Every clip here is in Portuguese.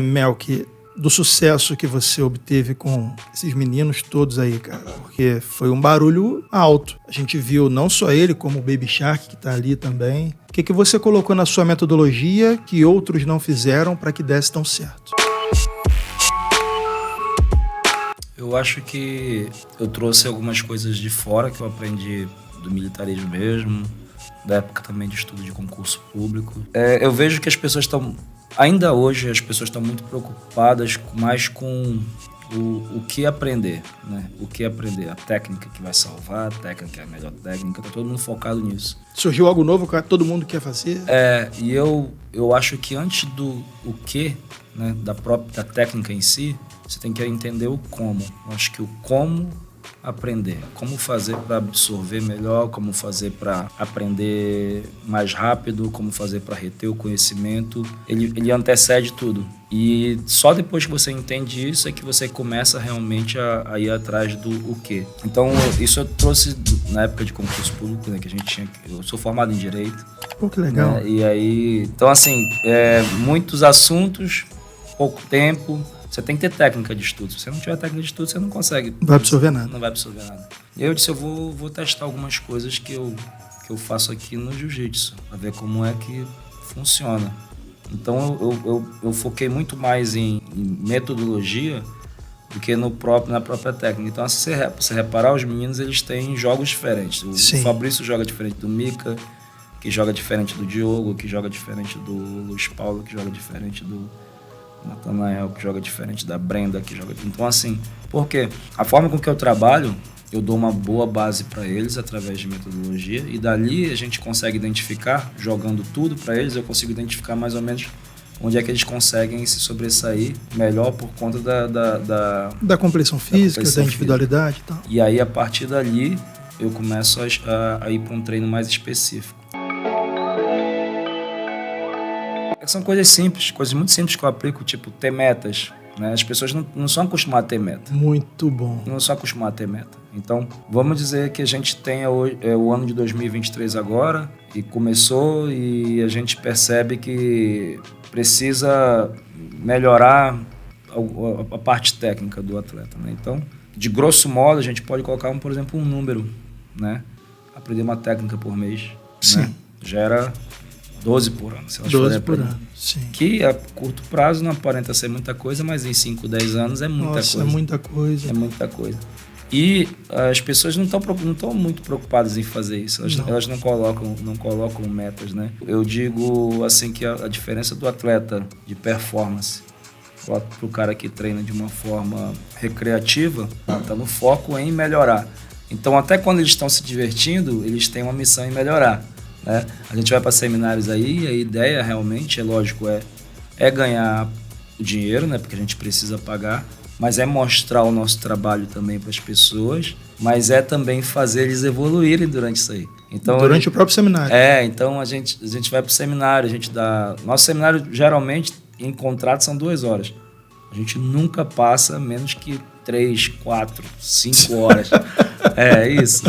Melk, do sucesso que você obteve com esses meninos todos aí, cara? Porque foi um barulho alto. A gente viu não só ele, como o Baby Shark, que tá ali também. O que você colocou na sua metodologia que outros não fizeram para que desse tão certo? Eu acho que eu trouxe algumas coisas de fora que eu aprendi do militarismo mesmo, da época também de estudo de concurso público. Eu vejo que as pessoas estão... Ainda hoje as pessoas estão muito preocupadas mais com o que aprender, né? O que aprender, a técnica que vai salvar, a técnica que é a melhor técnica, tá todo mundo focado nisso. Surgiu algo novo que todo mundo quer fazer? E eu acho que antes do o que, né, da técnica em si, você tem que entender o como. Eu acho que o como aprender, como fazer para absorver melhor, como fazer para aprender mais rápido, como fazer para reter o conhecimento, ele antecede tudo. E só depois que você entende isso é que você começa realmente a ir atrás do o quê. Então, isso eu trouxe na época de concurso público, né, que a gente tinha... Eu sou formado em Direito. Pô, que legal. Né, e aí... Então, assim, muitos assuntos, pouco tempo... Você tem que ter técnica de estudo. Se você não tiver técnica de estudo, você não consegue... Não vai absorver nada. Não vai absorver nada. E aí eu disse, eu vou testar algumas coisas que eu faço aqui no jiu-jitsu, para ver como é que funciona. Então eu foquei muito mais em metodologia do que na própria técnica. Então, se você reparar, os meninos eles têm jogos diferentes. O Fabrício joga diferente do Mika, que joga diferente do Diogo, que joga diferente do Luiz Paulo, que joga diferente do Natanael, que joga diferente da Brenda, que joga... Então, assim, porque a forma com que eu trabalho, eu dou uma boa base para eles através de metodologia e dali a gente consegue identificar, jogando tudo para eles, eu consigo identificar mais ou menos onde é que eles conseguem se sobressair melhor por conta da compreensão física, da individualidade e tal. E aí, a partir dali, eu começo a ir para um treino mais específico. São coisas simples, coisas muito simples que eu aplico, tipo ter metas, né? As pessoas não são acostumadas a ter meta. Muito bom. Não são acostumadas a ter meta. Então, vamos dizer que a gente tenha o ano de 2023 agora, e começou, e a gente percebe que precisa melhorar a parte técnica do atleta, né? Então, de grosso modo, a gente pode colocar, por exemplo, um número, né? Aprender uma técnica por mês, sim, né? Gera 12 por ano, se elas 12 por ano, sim. Que a curto prazo não aparenta ser muita coisa, mas em 5, 10 anos é muita coisa. É muita coisa. É muita coisa. E as pessoas não estão muito preocupadas em fazer isso. Elas não colocam metas, né? Eu digo assim que a diferença do atleta de performance para o cara que treina de uma forma recreativa está no foco em melhorar. Então, até quando eles estão se divertindo, eles têm uma missão em melhorar. Né? A gente vai para seminários aí e a ideia realmente, lógico, é ganhar o dinheiro, né? Porque a gente precisa pagar, mas é mostrar o nosso trabalho também para as pessoas, mas é também fazer eles evoluírem durante isso aí. Então, durante o próprio seminário. Então a gente vai para o seminário, a gente dá... Nosso seminário, geralmente, em contrato, são 2 horas. A gente nunca passa menos que 3, 4, 5 horas. É isso.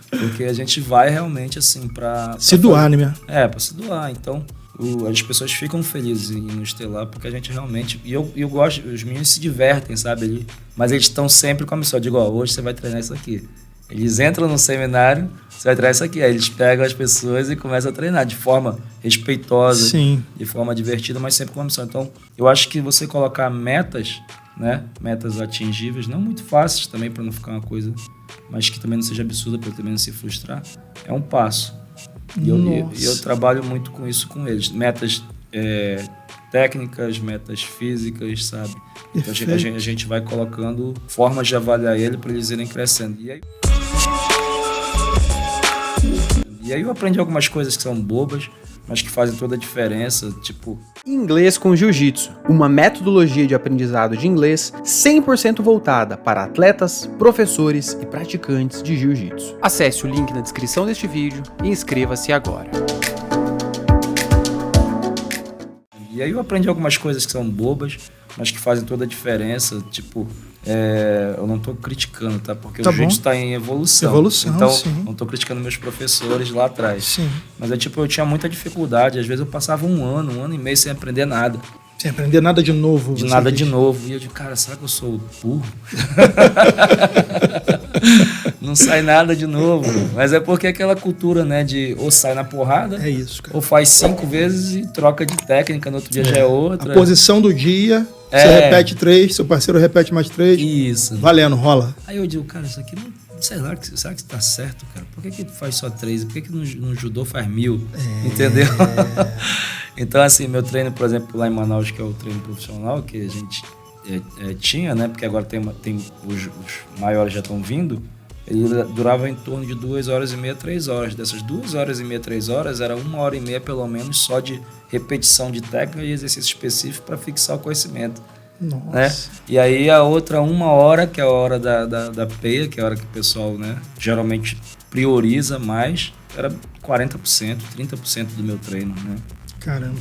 Porque a gente vai realmente assim para se doar, né? Para se doar. Então, as pessoas ficam felizes em nos ter lá, porque a gente realmente... E eu gosto, os meninos se divertem, sabe? Mas eles estão sempre com a missão. Eu digo, hoje você vai treinar isso aqui. Eles entram no seminário, você vai treinar isso aqui. Aí eles pegam as pessoas e começam a treinar de forma respeitosa, sim, de forma divertida, mas sempre com a missão. Então, eu acho que você colocar metas, né? Metas atingíveis, não muito fáceis também, para não ficar uma coisa... mas que também não seja absurda, para também não se frustrar, é um passo. E eu trabalho muito com isso com eles. Metas técnicas, metas físicas, sabe? Então a gente vai colocando formas de avaliar ele para eles irem crescendo. E aí eu aprendi algumas coisas que são bobas, mas que fazem toda a diferença, tipo... Inglês com Jiu-Jitsu, uma metodologia de aprendizado de inglês 100% voltada para atletas, professores e praticantes de Jiu-Jitsu. Acesse o link na descrição deste vídeo e inscreva-se agora. E aí eu aprendi algumas coisas que são bobas, mas que fazem toda a diferença, tipo... eu não estou criticando, tá? Porque o jiu-jitsu está em evolução. Então, sim, não estou criticando meus professores lá atrás. Sim. Mas eu tinha muita dificuldade. Às vezes eu passava um ano e meio sem aprender nada. Sem aprender nada de novo. De nada de novo. E eu digo, cara, será que eu sou burro? Não sai nada de novo. Mas é porque aquela cultura, né, de ou sai na porrada, É isso, cara. ou faz 5 vezes e troca de técnica, no outro dia já é outra. A posição do dia, você repete 3, seu parceiro repete mais 3. Isso. Valendo, rola. Aí eu digo, cara, isso aqui não... Será que tá certo, cara? Por que faz só 3? Por que no judô faz 1000? Entendeu? Então, assim, meu treino, por exemplo, lá em Manaus, que é o treino profissional, que a gente tinha, né? Porque agora tem os maiores já estão vindo. Ele durava em torno de 2 horas e meia, 3 horas. Dessas 2 horas e meia, 3 horas, era 1 hora e meia, pelo menos, só de repetição de técnica e exercício específico para fixar o conhecimento. Nossa. Né? E aí a outra 1 hora, que é a hora da peia, que é a hora que o pessoal, né, geralmente prioriza mais, era 40%, 30% do meu treino, né? Caramba.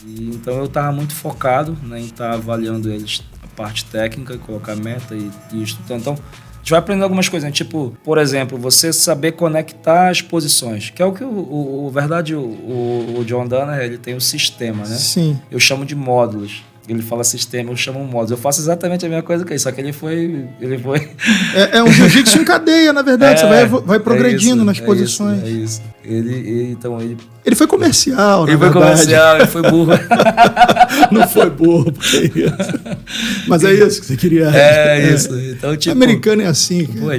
E, então eu estava muito focado, né, em estar avaliando eles a parte técnica, colocar meta e estudando. Então a gente vai aprendendo algumas coisas, né? Tipo, por exemplo, você saber conectar as posições, que é o que o John Danaher, ele tem um sistema, né? Sim. Eu chamo de módulos. Ele fala sistema, eu chamo módulos. Eu faço exatamente a mesma coisa que ele, só que ele foi... É um jiu-jitsu em cadeia, na verdade. Você vai progredindo nas posições. É isso. Ele foi comercial, Ele foi comercial, ele foi burro. Não foi burro, porque é isso. Mas é isso que você queria. É isso. Então, tipo, americano é assim, cara. Pô,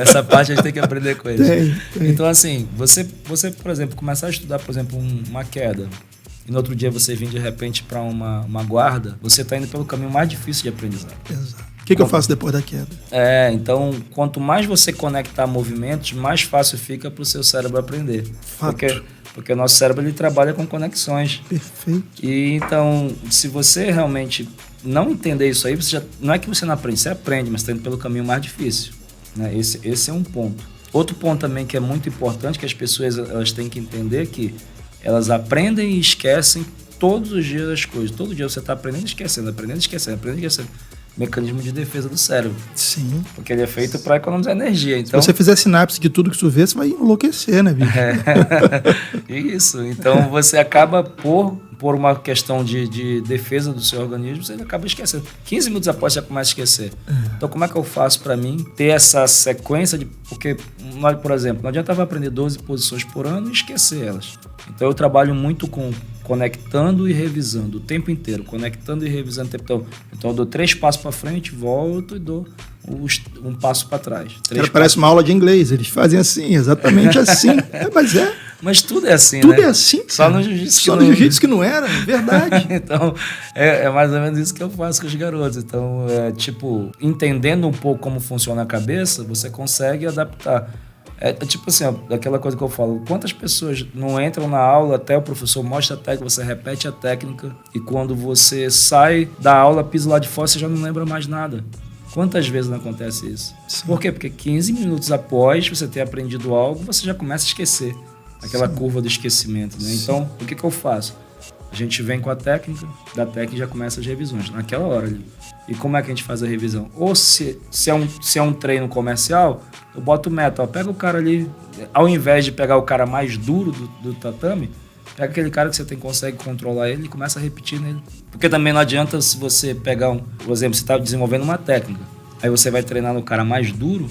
essa parte a gente tem que aprender com eles. Tem. Então, assim, você, por exemplo, começar a estudar, por exemplo, uma queda, e no outro dia você vir de repente para uma guarda, você está indo pelo caminho mais difícil de aprendizado. Exato. O que eu faço depois da queda? Então, quanto mais você conectar movimentos, mais fácil fica para o seu cérebro aprender. Fato. Porque o nosso cérebro ele trabalha com conexões. Perfeito. E então, se você realmente não entender isso aí, não é que você não aprende, você aprende, mas está indo pelo caminho mais difícil. Né? Esse é um ponto. Outro ponto também que é muito importante, que as pessoas elas têm que entender, que elas aprendem e esquecem todos os dias as coisas. Todo dia você está aprendendo e esquecendo, aprendendo e esquecendo, aprendendo e esquecendo. Mecanismo de defesa do cérebro. Sim. Porque ele é feito para economizar energia. Então, se você fizer sinapse de tudo que você vê, você vai enlouquecer, né, bicho? Isso. Então você acaba por uma questão de defesa do seu organismo, você acaba esquecendo. 15 minutos após você começa a esquecer. Então como é que eu faço para mim ter essa sequência de... Porque, por exemplo, não adiantava aprender 12 posições por ano e esquecer elas. Então eu trabalho muito com conectando e revisando o tempo inteiro, conectando e revisando o tempo todo. Então eu dou 3 passos para frente, volto e dou um passo para trás. Parece uma aula de inglês, eles fazem assim, exatamente assim. Mas tudo é assim, tudo né? É assim. Só no jiu-jitsu Só no jiu-jitsu que não era, verdade. Então, é mais ou menos isso que eu faço com os garotos. Então, entendendo um pouco como funciona a cabeça, você consegue adaptar. Tipo assim, aquela coisa que eu falo, quantas pessoas não entram na aula até o professor mostra a técnica, você repete a técnica e quando você sai da aula, pisa lá de fora, você já não lembra mais nada. Quantas vezes não acontece isso? Sim. Por quê? Porque 15 minutos após você ter aprendido algo, você já começa a esquecer. Aquela curva do esquecimento, né? Então, o que eu faço? A gente vem com a técnica, da técnica já começa as revisões, naquela hora ali. E como é que a gente faz a revisão? Ou se é um treino comercial, eu boto meta, pega o cara ali, ao invés de pegar o cara mais duro do tatame, pega aquele cara que você consegue controlar ele e começa a repetir nele. Porque também não adianta se você pegar por exemplo, você está desenvolvendo uma técnica, aí você vai treinar no cara mais duro,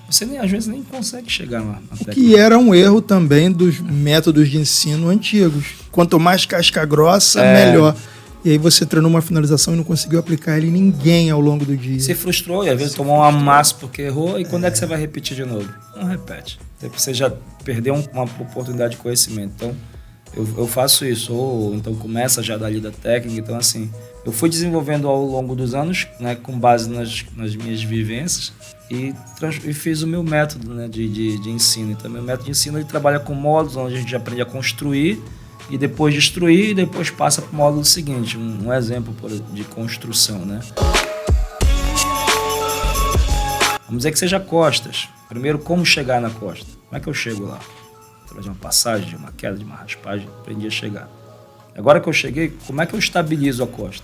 você às vezes nem consegue chegar lá. Que era um erro também dos métodos de ensino antigos. Quanto mais casca grossa, melhor. E aí você treinou uma finalização e não conseguiu aplicar ele em ninguém ao longo do dia. Você frustrou e às vezes tomou um amasso porque errou. E quando é que você vai repetir de novo? Não repete. Você já perdeu uma oportunidade de conhecimento. Então, eu faço isso. Ou então começa já dali da técnica. Então, assim, eu fui desenvolvendo ao longo dos anos, né, com base nas minhas vivências. E fiz o meu método, né, de ensino. Então, meu método de ensino ele trabalha com módulos onde a gente aprende a construir e depois destruir e depois passa para o módulo seguinte. Um exemplo de construção, né? Vamos dizer que seja costas. Primeiro, como chegar na costa? Como é que eu chego lá? Através de uma passagem, de uma queda, de uma raspagem, aprendi a chegar. Agora que eu cheguei, como é que eu estabilizo a costa?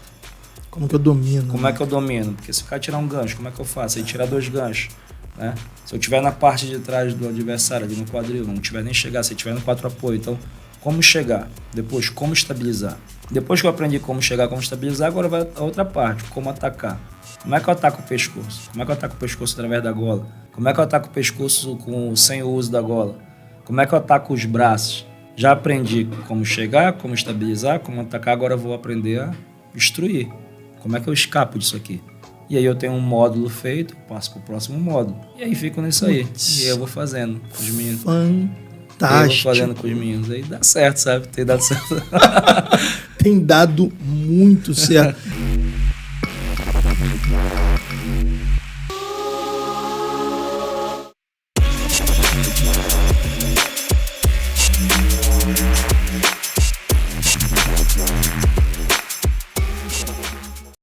Como que eu domino? Como é que eu domino? Porque se o cara tirar um gancho, como é que eu faço? Aí tirar 2 ganchos, né? Se eu estiver na parte de trás do adversário, ali no quadril, não tiver nem chegar, se eu estiver no 4 apoio, então como chegar, depois como estabilizar. Depois que eu aprendi como chegar, como estabilizar, agora vai a outra parte, como atacar. Como é que eu ataco o pescoço? Como é que eu ataco o pescoço através da gola? Como é que eu ataco o pescoço sem o uso da gola? Como é que eu ataco os braços? Já aprendi como chegar, como estabilizar, como atacar, agora eu vou aprender a destruir. Como é que eu escapo disso aqui? E aí eu tenho um módulo feito, passo para o próximo módulo. E aí fico nisso aí. E aí eu vou fazendo com os meninos. Fantástico. Eu vou fazendo com os meninos. Aí dá certo, sabe? Tem dado certo. Tem dado muito certo.